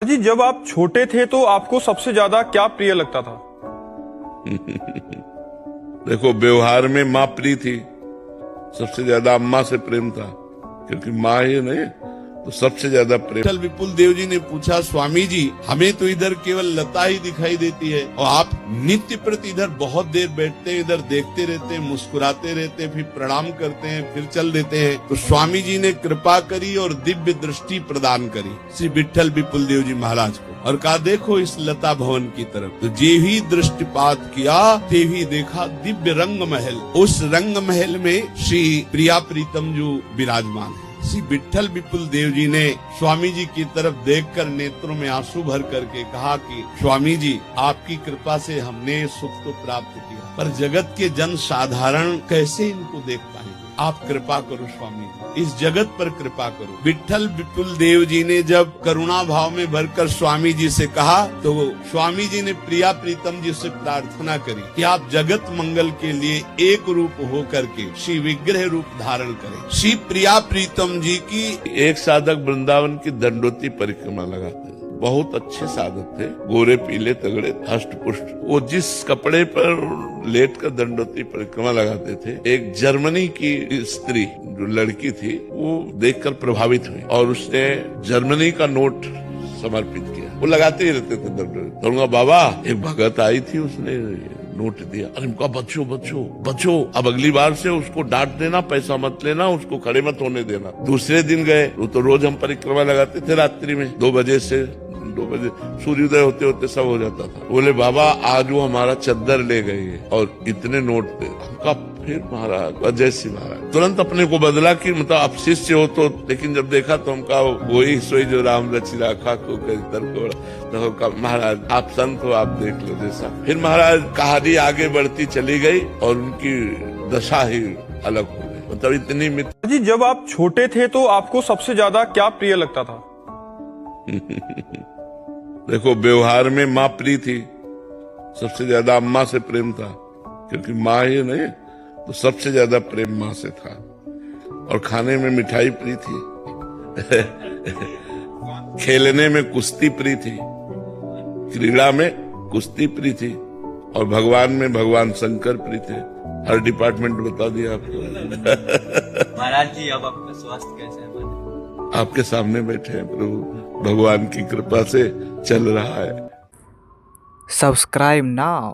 जी, जब आप छोटे थे तो आपको सबसे ज्यादा क्या प्रिय लगता था? देखो, व्यवहार में माँ प्रिय थी। सबसे ज्यादा अम्मा से प्रेम था, क्योंकि माँ ही नहीं तो सबसे ज्यादा प्रेम। विठल विपुल देव जी ने पूछा, स्वामी जी हमें तो इधर केवल लता ही दिखाई देती है और आप नित्य प्रति इधर बहुत देर बैठते हैं, इधर देखते रहते हैं, मुस्कुराते रहते हैं, फिर प्रणाम करते हैं, फिर चल देते हैं। तो स्वामी जी ने कृपा करी और दिव्य दृष्टि प्रदान करी श्री विठल विपुल देव जी महाराज को, और कहा देखो इस लता भवन की तरफ। तो जे ही दृष्टिपात किया ते ही देखा दिव्य रंग महल। उस रंग महल में श्री प्रिया प्रीतम जो विराजमान है। श्री विठल विपुल देव जी ने स्वामी जी की तरफ देखकर नेत्रों में आंसू भर करके कहा कि स्वामी जी आपकी कृपा से हमने सुख तो प्राप्त किया, पर जगत के जन साधारण कैसे इनको देख पाएंगे? आप कृपा करो स्वामी जी, इस जगत पर कृपा करो। विठल विपुल देव जी ने जब करुणा भाव में भरकर स्वामी जी से कहा, तो स्वामी जी ने प्रिया प्रीतम जी से प्रार्थना करी कि आप जगत मंगल के लिए एक रूप हो करके श्री विग्रह रूप धारण करें। श्री प्रिया प्रीतम जी की एक साधक वृंदावन की दंडोती परिक्रमा लगाते थे। बहुत अच्छे साधक थे, गोरे पीले तगड़े हष्ट पुष्ट। वो जिस कपड़े पर लेट कर दंडोती परिक्रमा लगाते थे, एक जर्मनी की स्त्री जो लड़की थी वो देखकर प्रभावित हुई और उसने जर्मनी का नोट समर्पित किया। वो लगाते ही रहते थे दंडोती। तो उनका बाबा एक भगत आई थी, उसने नोट दिया। अरे उनका बच्चों बच्चों बच्चों, अब अगली बार से उसको डांट देना, पैसा मत लेना, उसको खड़े मत होने देना। दूसरे दिन गए, वो तो रोज हम परिक्रमा लगाते थे रात्रि में 2 बजे से 2 बजे सूर्योदय होते होते सब हो जाता था। बोले बाबा आज वो हमारा चद्दर ले गई है और इतने नोट दे। हमका फिर महाराज अजय सिंह महाराज तुरंत अपने को बदला कि मतलब आप शिष्य हो तो, लेकिन जब देखा तो हमका वही सोई जो राम रचि राखा को तो महाराज आप संत हो, आप देख लो जैसा। फिर महाराज कहानी आगे बढ़ती चली गई और उनकी दशा ही अलग हो गई। मतलब इतनी मित्र। जी, जब आप छोटे थे तो आपको सबसे ज्यादा क्या प्रिय लगता था? देखो, व्यवहार में माँ प्रिय थी। सबसे ज्यादा अम्मा से प्रेम था, क्योंकि माँ ही नहीं तो सबसे ज्यादा प्रेम माँ से था। और खाने में मिठाई प्रिय थी। खेलने में कुश्ती प्रिय थी, क्रीड़ा में कुश्ती प्रिय थी, और भगवान में भगवान शंकर प्रिय थे। हर डिपार्टमेंट बता दिया आपको। महाराज जी अब आपका स्वास्थ्य कैसे है? आपके सामने बैठे हैं प्रभु, भगवान की कृपा से चल रहा है। Subscribe now.